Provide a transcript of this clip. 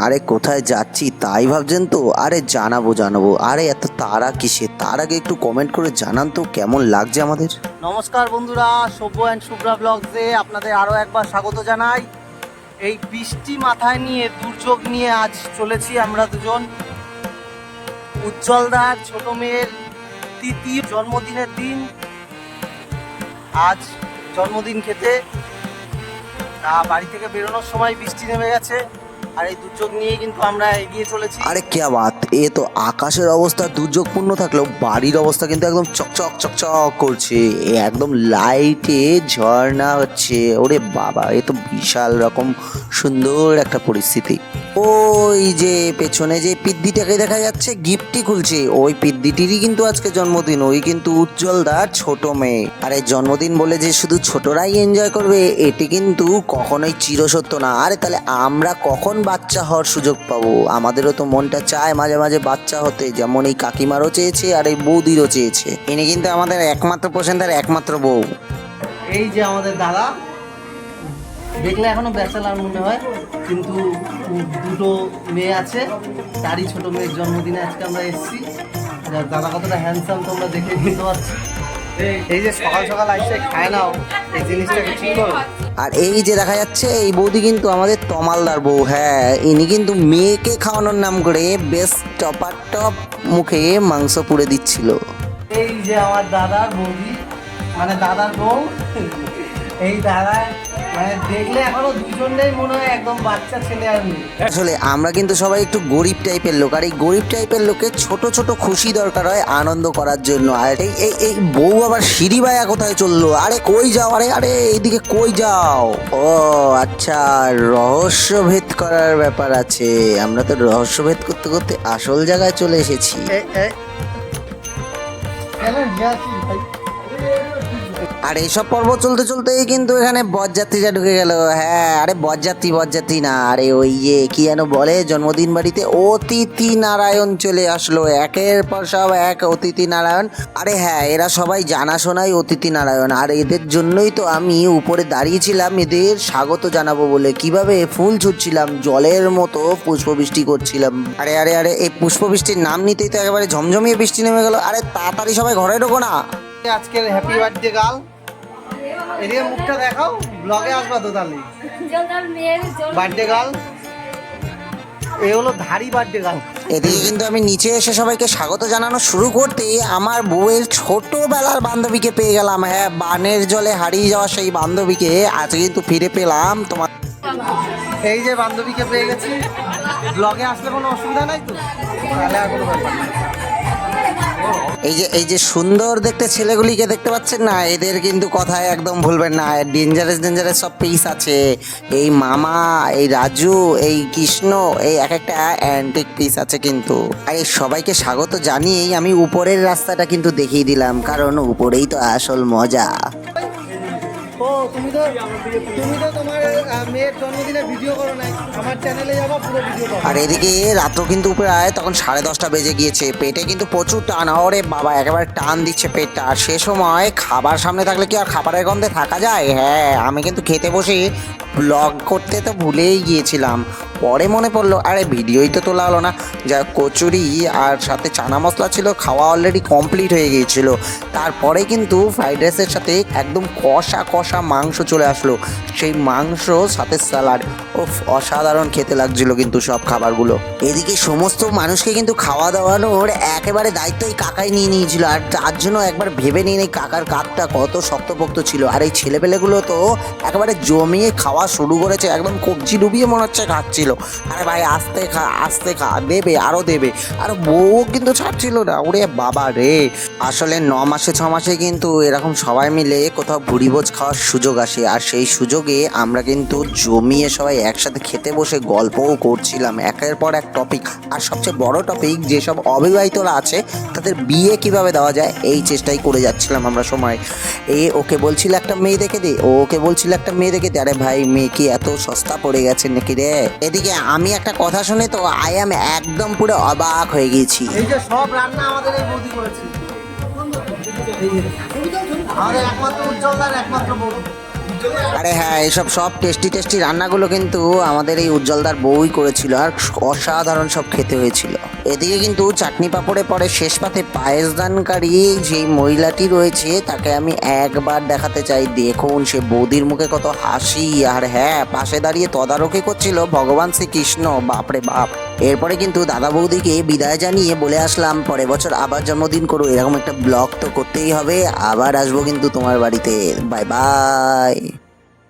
আরে কোথায় যাচ্ছি তাই ভাবছেন তো? আরে জানাবো জানাবো। আরে এত তাড়া কিসে? তার আগে একটু কমেন্ট করে জানান তো কেমন লাগছে আমাদের। নমস্কার বন্ধুরা, সব্য অ্যান্ড শুভ্রা ব্লগসে আপনাদের আরও একবার স্বাগত জানাই। এই বৃষ্টি মাথায় নিয়ে, দুর্যোগ নিয়ে আজ চলেছি আমরা দুজন উজ্জ্বলদার ছোট মেয়ের তৃতীয় জন্মদিনের দিন। আজ জন্মদিন খেতে বাড়ি থেকে বেরোনোর সময় বৃষ্টি নেমে গেছে, আর এই দুর্যোগ নিয়ে কিন্তু আমরা এগিয়ে চলেছি। আরে ক্যা বাত, এ তো আকাশের অবস্থা দুর্যোগপূর্ণ থাকলেও বাড়ির অবস্থা কিন্তু একদম চকচক চকচক করছে। এ একদম লাইটে ঝর্ণা হচ্ছে। ওরে বাবা, এ তো বিশাল রকম সুন্দর একটা পরিস্থিতি। ওই যে পেছনে যে পিদ্দিটাকে দেখা যাচ্ছে গিফটটি খুলছে, ওই পিদ্দিটিরই কিন্তু আজকে জন্মদিন। ওই কিন্তু উজ্জ্বলদার ছোট মেয়ে। আর এই জন্মদিন বলে যে শুধু ছোটরাই এনজয় করবে এটি কিন্তু কখনোই চিরসত্য না। আরে তাহলে আমরা কখন বাচ্চা হওয়ার সুযোগ পাবো? আমাদেরও তো মনটা চায় মাঝে মাঝে বাচ্চা হতে, যেমন এই কাকিমারও চেয়েছে আর এই বৌদিরও চেয়েছে। ইনি কিন্তু আমাদের একমাত্র পছন্দের একমাত্র বউ। এই যে আমাদের দাদা, দেখলে এখনো ব্যাচেলার মনে হয়, কিন্তু দুটো মেয়ে আছে, তারই ছোট মেয়ের জন্মদিনে আজকে আমরা এসেছি। দাদা কতটা হ্যান্ডসাম তোমরা দেখে নিতে পারছো। এই যে সকাল সকাল আসছে খায় নাও, এই জিনিসটাকে ঠিক করো। আর এই যে দেখা যাচ্ছে এই বৌদি কিন্তু আমাদের তমালদার বউ। হ্যাঁ, ইনি কিন্তু মেয়েকে খাওয়ানোর নাম করে বেশ টপার টপ মুখে মাংস পুড়ে দিচ্ছিল। এই যে আমার দাদার বৌদি, মানে দাদার বউ। এই দাদা মানে দেখলে এখনো দুজনেই মনে হয় একদম বাচ্চা ছেলে আর মেয়ে। আসলে আমরা কিন্তু সবাই একটু গরিব টাইপের লোক, আর এই গরিব টাইপের লোকের ছোট ছোট খুশি দরকার হয় আনন্দ করার জন্য। আর এই এই এই বউ আবার সিঁড়ি বায়া কোথায় চললো? আরে কই যাও? আরে আরে এইদিকে কই যাও? ও আচ্ছা, রহস্য ভেদ করার ব্যাপার আছে। আমরা তো রহস্য ভেদ করতে করতে আসল জায়গায় চলে এসেছি। আর এইসব পর্ব চলতে চলতেই কিন্তু এখানে বরযাত্রীরা ঢুকে গেল। হ্যাঁ, আরে বরযাত্রী না, আরে ওই যে কি যেন বলে, জন্মদিন বাড়িতে অতিথি নারায়ণ চলে আসলো। একের পর সব এক অতিথি নারায়ণ। আরে হ্যাঁ, এরা সবাই জানাশোনাই অতিথি নারায়ণ। আর এদের জন্যই তো আমি উপরে দাঁড়িয়েছিলাম এদের স্বাগত জানাবো বলে। কিভাবে ফুল ছুটছিলাম, জলের মতো পুষ্পবৃষ্টি করছিলাম। আরে আরে আরে এই পুষ্পবৃষ্টির নাম নিতেই তো একেবারে ঝমঝমিয়ে বৃষ্টি নেমে গেল। আরে তাড়াতাড়ি সবাই ঘরে ঢোকো না। আজকের হ্যাপি বার্থডে গার্ল, এদিকে মুখটা দেখাও, ব্লগে আসবা তো তাহলে। বার্থডে গার্ল, এ হলো ধারি বার্থডে গার্ল। এদিকে কিন্তু আমি নিচে এসে সবাইকে স্বাগত জানানো শুরু করতে আমার বউয়ের ছোটবেলার বান্ধবীকে পেয়ে গেলাম। হ্যাঁ, বানের জলে হারিয়ে যাওয়া সেই বান্ধবীকে আজকে কিন্তু ফিরে পেলাম। তোমার এই যে বান্ধবীকে পেয়ে গেছি, ব্লগে আসলে কোনো অসুবিধা নাই তো? তাহলে আর কোনো ব্যাপার না। এই যে সুন্দর দেখতে ছেলেগুলিকে দেখতে পাচ্ছেন না, এদের কিন্তু কথায় একদম ভুলবেন না। ডেঞ্জারাস সব পিস আছে। এই মামা, এই রাজু, এই কৃষ্ণ, এই এক একটা অ্যান্টিক পিস আছে কিন্তু। আর এই সবাইকে স্বাগত জানিয়েই আমি উপরের রাস্তাটা কিন্তু দেখিয়ে দিলাম, কারণ উপরেই তো আসল মজা। ও তুমি তো তোমার মেয়ের জন্মদিনে ভিডিও করো নাই, আমার চ্যানেলে যাবো, পুরো ভিডিও করো। আর এদিকে রাত্র কিন্তু প্রায় তখন 10:30 বেজে গিয়েছে। পেটে কিন্তু প্রচুর টান। ওরে বাবা, একেবারে টান দিচ্ছে পেটটা। আর সে সময় খাবার সামনে থাকলে কি আর খাবারের গন্ধে থাকা যায়? হ্যাঁ, আমি কিন্তু খেতে বসে ব্লগ করতে তো ভুলেই গিয়েছিলাম। পরে মনে পড়লো, আরে ভিডিওই তো তোলা হলো না। যা কচুরি আর সাথে চানা মশলা ছিল, খাওয়া অলরেডি কমপ্লিট হয়ে গিয়েছিল। তারপরে কিন্তু ফ্রাইড রাইসের সাথে একদম কষা কষা মাংস চলে আসলো। সেই মাংস সাথে স্যালাড, ওফ অসাধারণ খেতে লাগছিল কিন্তু সব খাবারগুলো। এদিকে সমস্ত মানুষকে কিন্তু খাওয়া দাওয়ানোর একেবারে দায়িত্ব এই কাকাই নিয়ে নিয়েছিল। আর তার জন্য একবার ভেবে নিন এই কাকার কাকটা কত শক্তপোক্ত ছিল। আর এই ছেলেপেলেগুলো তো একেবারে জমিয়ে খাওয়া শুরু করেছে, একদম কবজি ডুবিয়ে মনে হচ্ছে খাচ্ছিল। আরে ভাই আস্তে খা, দেবে আরও দেবে। আর বউ কিন্তু ছাড়ছিল না। ওরে বাবা রে, আসলে 9 মাসে 6 মাসে কিন্তু এরকম সবাই মিলে কোথাও ভুড়িভোজ খাওয়ার সুযোগ আসে। আর সেই সুযোগে আমরা কিন্তু জমিয়ে সবাই একসাথে খেতে বসে গল্পও করছিলাম, একের পর এক টপিক। আর সবচেয়ে বড় টপিক, যেসব অবিবাহিতরা আছে তাদের বিয়ে কিভাবে দেওয়া যায়, এই চেষ্টাই করে যাচ্ছিলাম আমরা সময়। ওকে বলছিল একটা মেয়ে দেখে দে, ওকে বলছিল একটা মেয়ে দেখে দে। আরে ভাই, মেয়ে কি এত সস্তা পড়ে গেছে নাকি রে? এদিকে আমি একটা কথা শুনে তো আই এম একদম পুরো অবাক হয়ে গেছি। এই যে সব রান্না আমাদের এই বৌদি করেছে, আমাদের একমাত্র উজ্জ্বলদার একমাত্র বৌদি। আরে হ্যাঁ, এইসব সব টেস্টি টেস্টি রান্নাগুলো কিন্তু আমাদের এই উজ্জ্বলদার বউই করেছিল, আর অসাধারণ সব খেতে হয়েছিল। এদিকে কিন্তু চাটনি পাঁপড়ে পরে শেষ পাতে পায়েস দানকারী যেই মহিলাটি রয়েছে তাকে আমি একবার দেখাতে চাই। দেখুন সে বৌদির মুখে কত হাসি, আর হ্যাঁ পাশে দাঁড়িয়ে তদারকি করছিল ভগবান শ্রীকৃষ্ণ, বাপরে বাপ। এরপরে কিন্তু দাদা বৌদিকে বিদায় জানিয়ে বলে আসলাম পরের বছর আবার জন্মদিন করো, এরকম একটা ব্লগ তো করতেই হবে। আবার আসবো কিন্তু তোমার বাড়িতে। Bye bye.